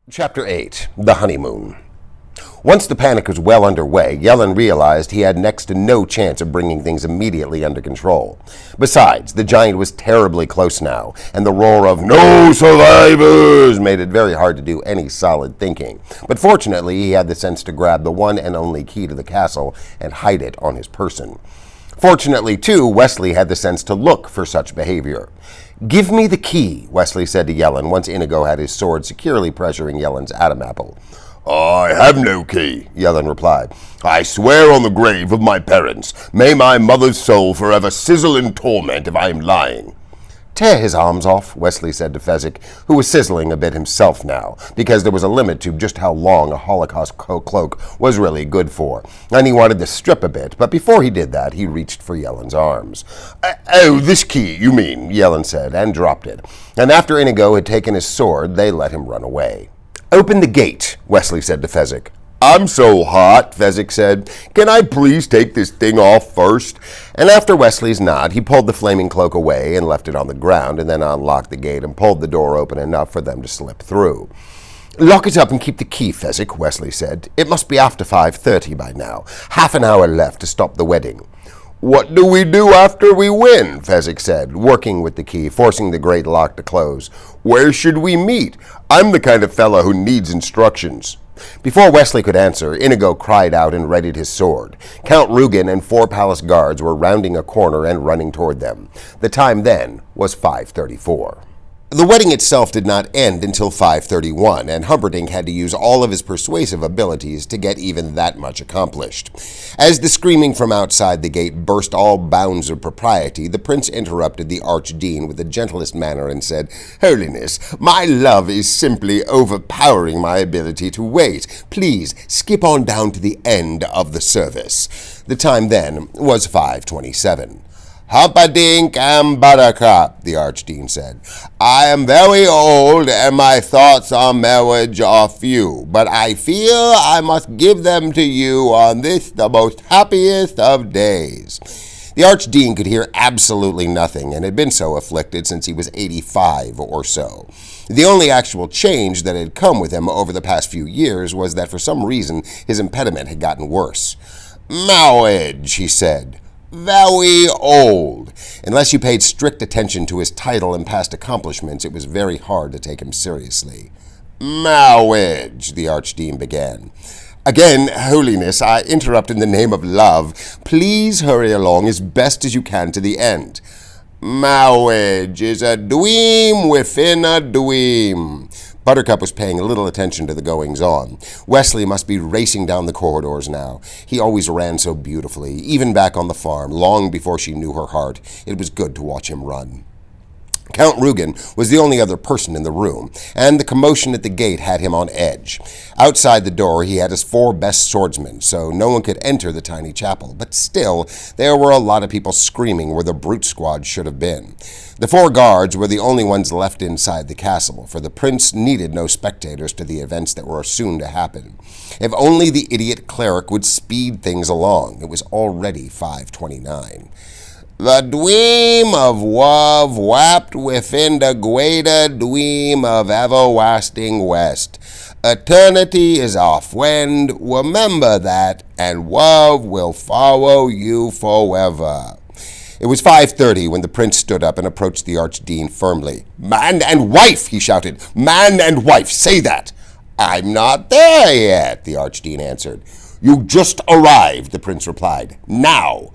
Chapter 8. The Honeymoon. Once the panic was well underway, Yellen realized he had next to no chance of bringing things immediately under control. Besides, the giant was terribly close now, and the roar of "No survivors!" made it very hard to do any solid thinking. But fortunately, he had the sense to grab the one and only key to the castle and hide it on his person. Fortunately, too, Wesley had the sense to look for such behavior. "Give me the key," Wesley said to Yellen once Inigo had his sword securely pressuring Yellen's Adam apple. "I have no key," Yellen replied. "I swear on the grave of my parents, may my mother's soul forever sizzle in torment if I am lying." "Tear his arms off," Wesley said to Fezzik, who was sizzling a bit himself now, because there was a limit to just how long a Holocaust cloak was really good for, and he wanted to strip a bit, but before he did that, he reached for Yellen's arms. "Oh, this key, you mean," Yellen said, and dropped it, and after Inigo had taken his sword, they let him run away. "Open the gate," Wesley said to Fezzik. "I'm so hot," Fezzik said. "Can I please take this thing off first?" And after Wesley's nod, he pulled the flaming cloak away and left it on the ground, and then unlocked the gate and pulled the door open enough for them to slip through. "Lock it up and keep the key, Fezzik," Wesley said. "It must be after 5:30 by now. Half an hour left to stop the wedding." "What do we do after we win?" Fezzik said, working with the key, forcing the great lock to close. "Where should we meet? I'm the kind of fella who needs instructions." Before Wesley could answer, Inigo cried out and readied his sword. Count Rugen and 4 palace guards were rounding a corner and running toward them. The time then was 5:34. The wedding itself did not end until 5:31, and Humperdinck had to use all of his persuasive abilities to get even that much accomplished. As the screaming from outside the gate burst all bounds of propriety, the prince interrupted the Archdeacon with the gentlest manner and said, "Holiness, my love is simply overpowering my ability to wait. Please skip on down to the end of the service." The time then was 5:27. "Humperdinck and Buttercup," the Archdeacon said. "I am very old, and my thoughts on marriage are few, but I feel I must give them to you on this, the most happiest of days." The Archdeacon could hear absolutely nothing, and had been so afflicted since he was 85 or so. The only actual change that had come with him over the past few years was that for some reason his impediment had gotten worse. "Marriage," he said. "Very old." Unless you paid strict attention to his title and past accomplishments, it was very hard to take him seriously. "Marriage," the Archdeacon began. "Again, Holiness, I interrupt in the name of love. Please hurry along as best as you can to the end." "Marriage is a dream within a dream." Buttercup was paying little attention to the goings-on. Wesley must be racing down the corridors now. He always ran so beautifully, even back on the farm, long before she knew her heart. It was good to watch him run. Count Rugen was the only other person in the room, and the commotion at the gate had him on edge. Outside the door he had his 4 best swordsmen, so no one could enter the tiny chapel, but still, there were a lot of people screaming where the brute squad should have been. The 4 guards were the only ones left inside the castle, for the prince needed no spectators to the events that were soon to happen. If only the idiot cleric would speed things along. It was already 5:29. "The dream of love wrapped within the greater dream of everlasting West. Eternity is our friend, remember that, and love will follow you forever." It was 5:30 when the prince stood up and approached the Archdeacon firmly. "Man and wife," he shouted. "Man and wife, say that." "I'm not there yet," the Archdeacon answered. "You just arrived," the prince replied. "Now."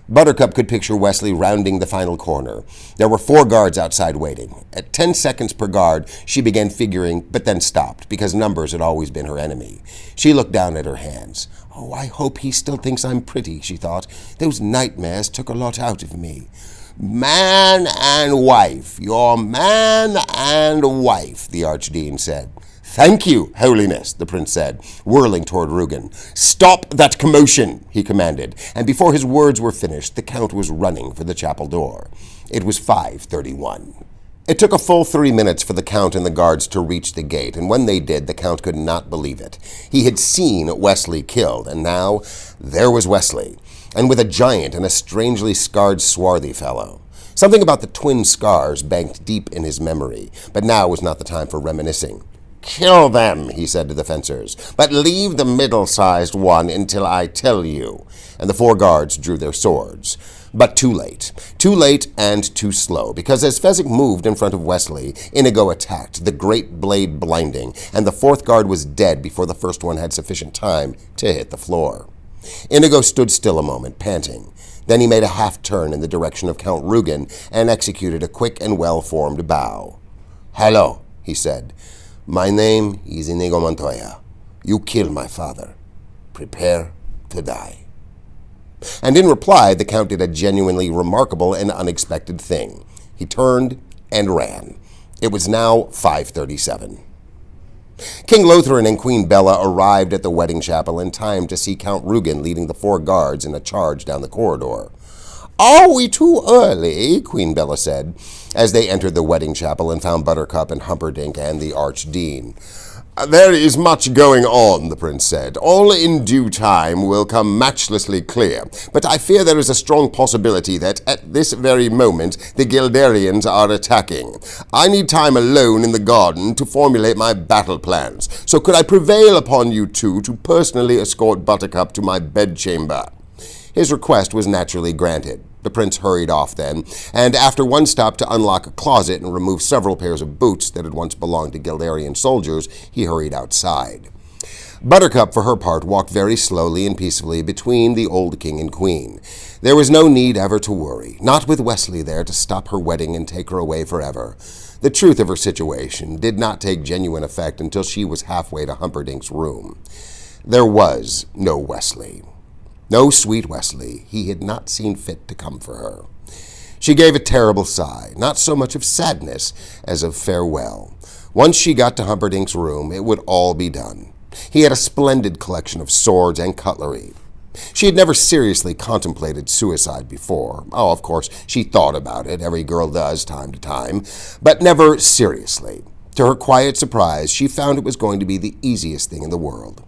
Buttercup could picture Wesley rounding the final corner. There were 4 guards outside waiting. At 10 seconds per guard, she began figuring, but then stopped, because numbers had always been her enemy. She looked down at her hands. "Oh, I hope he still thinks I'm pretty," she thought. "Those nightmares took a lot out of me." "Man and wife, your man and wife," the Archdeacon said. "Thank you, Holiness," the prince said, whirling toward Rugen. "Stop that commotion," he commanded, and before his words were finished, the count was running for the chapel door. It was 5:31. It took a full 3 minutes for the count and the guards to reach the gate, and when they did, the count could not believe it. He had seen Wesley killed, and now there was Wesley, and with a giant and a strangely scarred, swarthy fellow. Something about the twin scars banked deep in his memory, but now was not the time for reminiscing. Kill them, he said to the fencers, but leave the middle-sized one until I tell you. And the 4 guards drew their swords. But too late. Too late and too slow, because as Fezzik moved in front of Wesley, Inigo attacked, the great blade blinding, and the 4th guard was dead before the first one had sufficient time to hit the floor. Inigo stood still a moment, panting. Then he made a half-turn in the direction of Count Rugen and executed a quick and well-formed bow. "Hello," he said. "My name is Inigo Montoya. You killed my father. Prepare to die." And in reply, the Count did a genuinely remarkable and unexpected thing. He turned and ran. It was now 5:37. King Lothrin and Queen Bella arrived at the wedding chapel in time to see Count Rugen leading the 4 guards in a charge down the corridor. "Are we too early?" Queen Bella said, as they entered the wedding chapel and found Buttercup and Humperdinck and the Archdean. "There is much going on," the prince said. "All in due time will come matchlessly clear, but I fear there is a strong possibility that at this very moment the Guelderians are attacking. I need time alone in the garden to formulate my battle plans, so could I prevail upon you two to personally escort Buttercup to my bedchamber?" His request was naturally granted. The prince hurried off then, and after one stop to unlock a closet and remove several pairs of boots that had once belonged to Guelderian soldiers, he hurried outside. Buttercup, for her part, walked very slowly and peacefully between the old king and queen. There was no need ever to worry, not with Wesley there to stop her wedding and take her away forever. The truth of her situation did not take genuine effect until she was halfway to Humperdinck's room. There was no Wesley. No sweet Wesley. He had not seen fit to come for her. She gave a terrible sigh, not so much of sadness as of farewell. Once she got to Humperdinck's room, it would all be done. He had a splendid collection of swords and cutlery. She had never seriously contemplated suicide before. Oh, of course, she thought about it. Every girl does, time to time. But never seriously. To her quiet surprise, she found it was going to be the easiest thing in the world.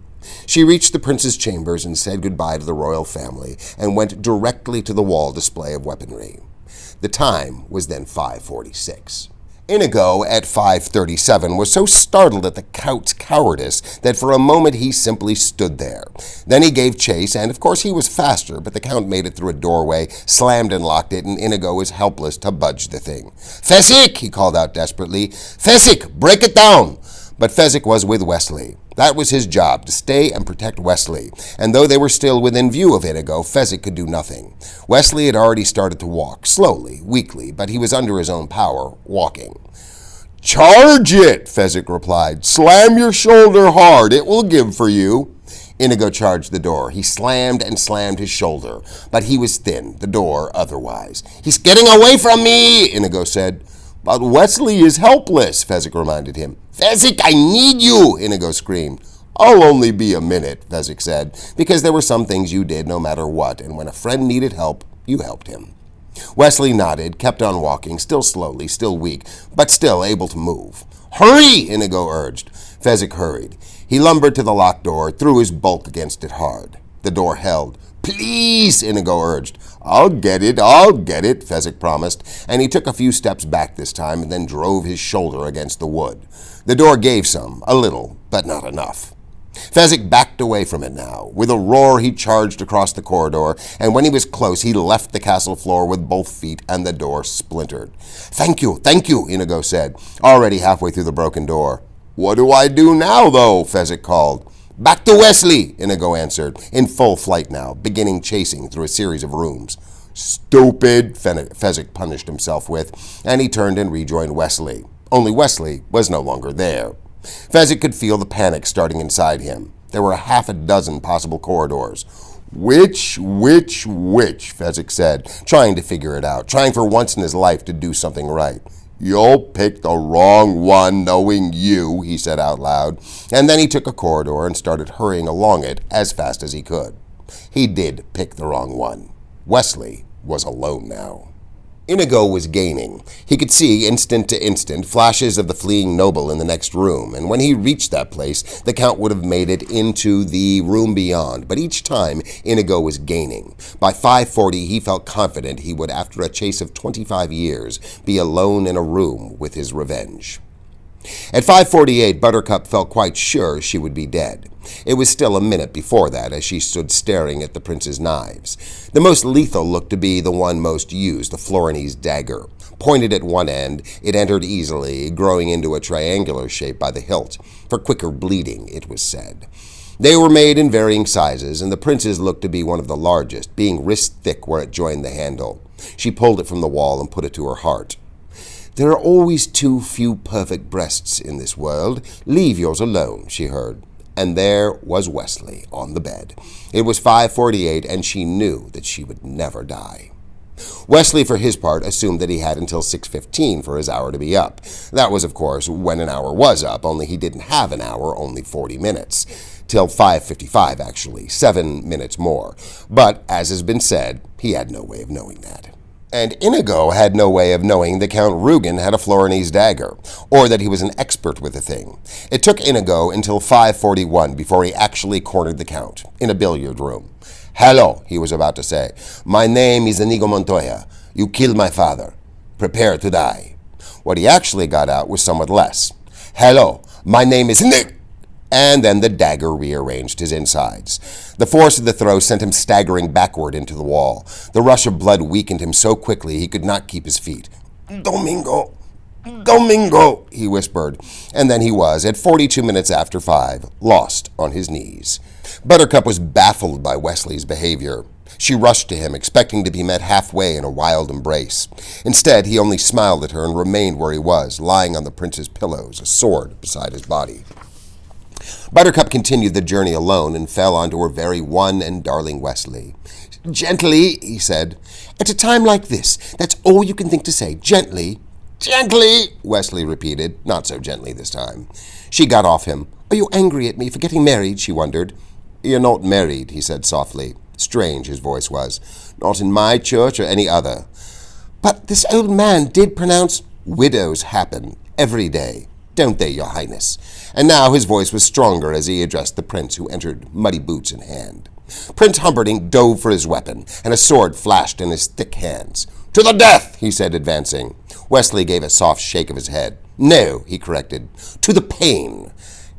She reached the prince's chambers and said goodbye to the royal family and went directly to the wall display of weaponry. The time was then 5:46. Inigo, at 5:37, was so startled at the Count's cowardice that for a moment he simply stood there. Then he gave chase, and of course he was faster, but the Count made it through a doorway, slammed and locked it, and Inigo was helpless to budge the thing. "Fezzik!" he called out desperately. "Fezzik, break it down!" But Fezzik was with Wesley. That was his job, to stay and protect Wesley, and though they were still within view of Inigo, Fezzik could do nothing. Wesley had already started to walk, slowly, weakly, but he was under his own power, walking. "Charge it!" Fezzik replied. "Slam your shoulder hard, it will give for you." Inigo charged the door. He slammed and slammed his shoulder, but he was thin, the door otherwise. "He's getting away from me," Inigo said. "But Wesley is helpless," Fezzik reminded him. "Fezzik, I need you," Inigo screamed. "I'll only be a minute," Fezzik said, "because there were some things you did no matter what, and when a friend needed help, you helped him." Wesley nodded, kept on walking, still slowly, still weak, but still able to move. "Hurry," Inigo urged. Fezzik hurried. He lumbered to the locked door, threw his bulk against it hard. The door held. "Please," Inigo urged. I'll get it, Fezzik promised, and he took a few steps back this time and then drove his shoulder against the wood. The door gave some, a little, but not enough. Fezzik backed away from it now. With a roar, he charged across the corridor, and when he was close, he left the castle floor with both feet, and the door splintered. Thank you, Inigo said, already halfway through the broken door. "What do I do now, though?" Fezzik called. "Back to Wesley," Inigo answered, in full flight now, beginning chasing through a series of rooms. "Stupid," Fezzik punished himself with, and he turned and rejoined Wesley. Only Wesley was no longer there. Fezzik could feel the panic starting inside him. There were half a dozen possible corridors. Which, Fezzik said, trying to figure it out, trying for once in his life to do something right. "You'll pick the wrong one, knowing you," he said out loud, and then he took a corridor and started hurrying along it as fast as he could. He did pick the wrong one. Wesley was alone now. Inigo was gaining. He could see, instant to instant, flashes of the fleeing noble in the next room, and when he reached that place, the Count would have made it into the room beyond, but each time, Inigo was gaining. By 5:40, he felt confident he would, after a chase of 25 years, be alone in a room with his revenge. At 5:48, Buttercup felt quite sure she would be dead. It was still a minute before that as she stood staring at the prince's knives. The most lethal looked to be the one most used, the Florinese dagger. Pointed at one end, it entered easily, growing into a triangular shape by the hilt. For quicker bleeding, it was said. They were made in varying sizes, and the prince's looked to be one of the largest, being wrist-thick where it joined the handle. She pulled it from the wall and put it to her heart. "There are always too few perfect breasts in this world. Leave yours alone," she heard. And there was Wesley on the bed. It was 5:48, and she knew that she would never die. Wesley, for his part, assumed that he had until 6:15 for his hour to be up. That was, of course, when an hour was up, only he didn't have an hour, only 40 minutes. Till 5:55, actually, 7 minutes more. But, as has been said, he had no way of knowing that. And Inigo had no way of knowing that Count Rugen had a Florinese dagger, or that he was an expert with the thing. It took Inigo until 5:41 before he actually cornered the Count, in a billiard room. "Hello," he was about to say. "My name is Inigo Montoya. You killed my father. Prepare to die." What he actually got out was somewhat less. "Hello, my name is Nick." And then the dagger rearranged his insides. The force of the throw sent him staggering backward into the wall. The rush of blood weakened him so quickly he could not keep his feet. "Domingo! Domingo!" he whispered. And then he was, at 42 minutes after 5, lost on his knees. Buttercup was baffled by Wesley's behavior. She rushed to him, expecting to be met halfway in a wild embrace. Instead, he only smiled at her and remained where he was, lying on the prince's pillows, a sword beside his body. Buttercup continued the journey alone and fell onto her very one and darling Wesley. "Gently," he said. "At a time like this, that's all you can think to say. Gently." "Gently," Wesley repeated, not so gently this time. She got off him. "Are you angry at me for getting married?" she wondered. "You're not married," he said softly. Strange his voice was. "Not in my church or any other." "But this old man did pronounce—" "Widows happen every day, don't they, your highness?" And now his voice was stronger as he addressed the prince, who entered, muddy boots in hand. Prince Humperdinck dove for his weapon, and a sword flashed in his thick hands. "To the death," he said, advancing. Wesley gave a soft shake of his head. "No," he corrected, "to the pain."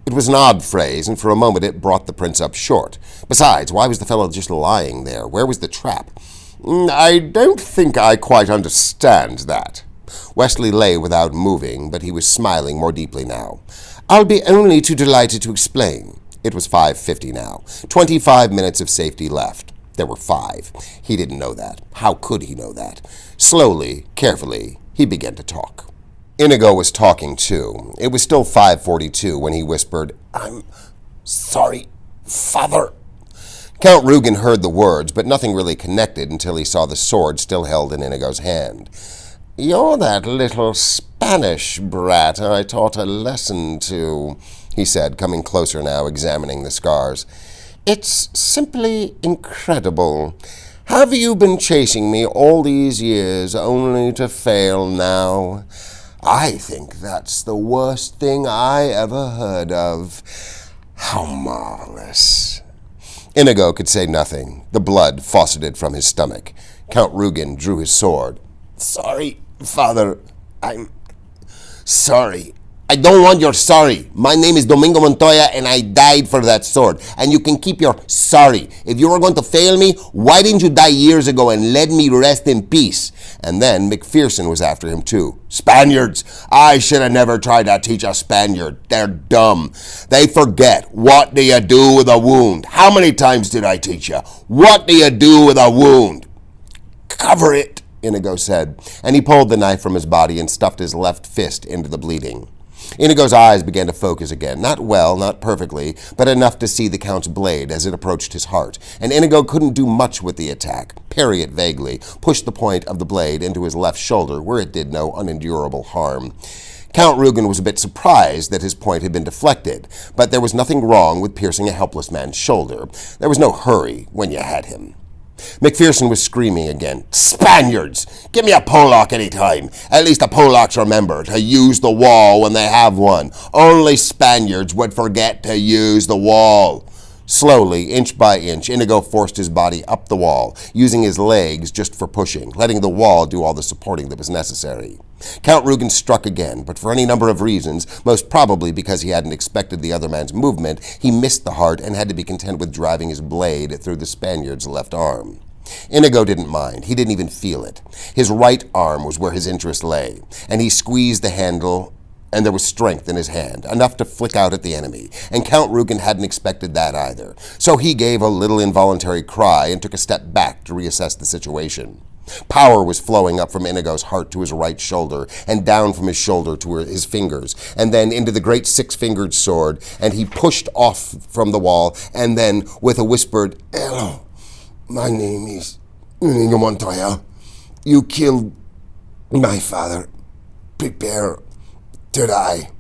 It was an odd phrase, and for a moment it brought the prince up short. Besides, why was the fellow just lying there? Where was the trap? "I don't think I quite understand that." Wesley lay without moving, but he was smiling more deeply now. "I'll be only too delighted to explain." It was 5:50 now. 25 minutes of safety left. There were 5. He didn't know that. How could he know that? Slowly, carefully, he began to talk. Inigo was talking too. It was still 5:42 when he whispered, "I'm sorry, father." Count Rugen heard the words, but nothing really connected until he saw the sword still held in Inigo's hand. "You're that little Spanish brat I taught a lesson to," he said, coming closer now, examining the scars. "It's simply incredible. Have you been chasing me all these years only to fail now? I think that's the worst thing I ever heard of. How marvelous." Inigo could say nothing. The blood fauceted from his stomach. Count Rugen drew his sword. "Sorry, father. I'm sorry." "I don't want your sorry. My name is Domingo Montoya, and I died for that sword. And you can keep your sorry. If you were going to fail me, why didn't you die years ago and let me rest in peace?" And then McPherson was after him too. "Spaniards! I should have never tried to teach a Spaniard. They're dumb. They forget. What do you do with a wound? How many times did I teach you? What do you do with a wound?" "Cover it," Inigo said, and he pulled the knife from his body and stuffed his left fist into the bleeding. Inigo's eyes began to focus again, not well, not perfectly, but enough to see the Count's blade as it approached his heart, and Inigo couldn't do much with the attack. Parry it vaguely, push the point of the blade into his left shoulder, where it did no unendurable harm. Count Rugen was a bit surprised that his point had been deflected, but there was nothing wrong with piercing a helpless man's shoulder. There was no hurry when you had him. McPherson was screaming again. "Spaniards! Give me a Polak any time. At least the Polacks remember to use the wall when they have one. Only Spaniards would forget to use the wall." Slowly, inch by inch, Inigo forced his body up the wall, using his legs just for pushing, letting the wall do all the supporting that was necessary. Count Rugen struck again, but for any number of reasons, most probably because he hadn't expected the other man's movement, he missed the heart and had to be content with driving his blade through the Spaniard's left arm. Inigo didn't mind. He didn't even feel it. His right arm was where his interest lay, and he squeezed the handle, and there was strength in his hand, enough to flick out at the enemy, and Count Rugen hadn't expected that either. So he gave a little involuntary cry and took a step back to reassess the situation. Power was flowing up from Inigo's heart to his right shoulder, and down from his shoulder to his fingers, and then into the great six-fingered sword, and he pushed off from the wall, and then, with a whispered, "Hello, my name is Inigo Montoya. You killed my father. Prepare to die."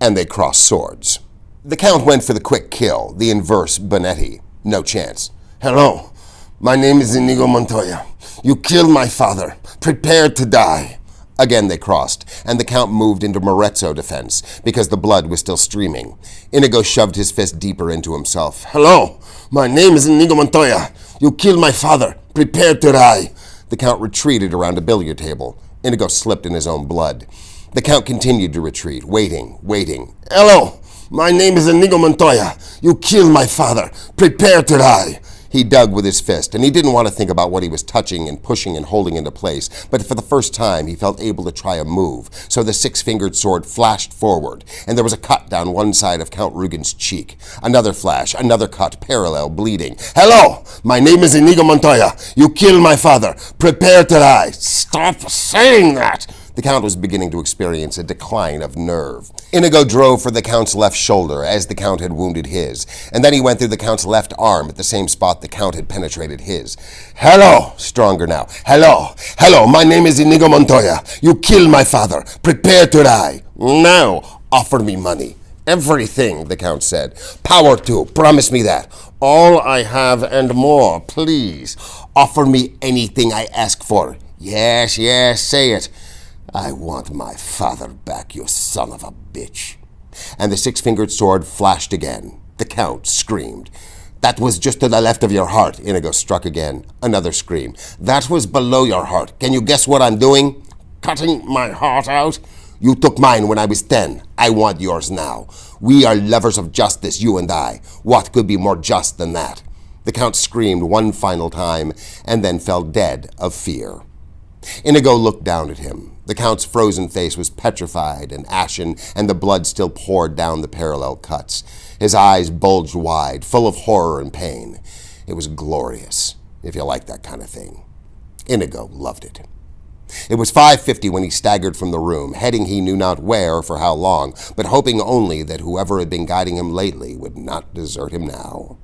And they crossed swords. The Count went for the quick kill, the inverse Bonetti. No chance. "Hello, my name is Inigo Montoya. You killed my father. Prepare to die." Again they crossed, and the Count moved into Marezzo defense, because the blood was still streaming. Inigo shoved his fist deeper into himself. "Hello, my name is Inigo Montoya. You killed my father. Prepare to die." The Count retreated around a billiard table. Inigo slipped in his own blood. The Count continued to retreat, waiting. "Hello, my name is Inigo Montoya. You killed my father. Prepare to die." He dug with his fist, and he didn't want to think about what he was touching and pushing and holding into place, but for the first time he felt able to try a move, so the six-fingered sword flashed forward, and there was a cut down one side of Count Rugen's cheek. Another flash, another cut, parallel, bleeding. "Hello, my name is Inigo Montoya. You killed my father. Prepare to die." "Stop saying that!" The Count was beginning to experience a decline of nerve. Inigo drove for the Count's left shoulder, as the Count had wounded his, and then he went through the Count's left arm at the same spot the Count had penetrated his. "Hello!" Stronger now. Hello, my name is Inigo Montoya. You killed my father. Prepare to die." "Now, offer me money." "Everything," the Count said. "Power too. Promise me that." "All I have and more, please." "Offer me anything I ask for." Yes, say it." "I want my father back, you son of a bitch." And the six-fingered sword flashed again. The Count screamed. "That was just to the left of your heart." Inigo struck again. Another scream. "That was below your heart. Can you guess what I'm doing?" "Cutting my heart out?" "You took mine when I was 10. I want yours now. We are lovers of justice, you and I. What could be more just than that?" The Count screamed one final time, and then fell dead of fear. Inigo looked down at him. The Count's frozen face was petrified and ashen, and the blood still poured down the parallel cuts. His eyes bulged wide, full of horror and pain. It was glorious, if you like that kind of thing. Inigo loved it. It was 5:50 when he staggered from the room, heading he knew not where or for how long, but hoping only that whoever had been guiding him lately would not desert him now.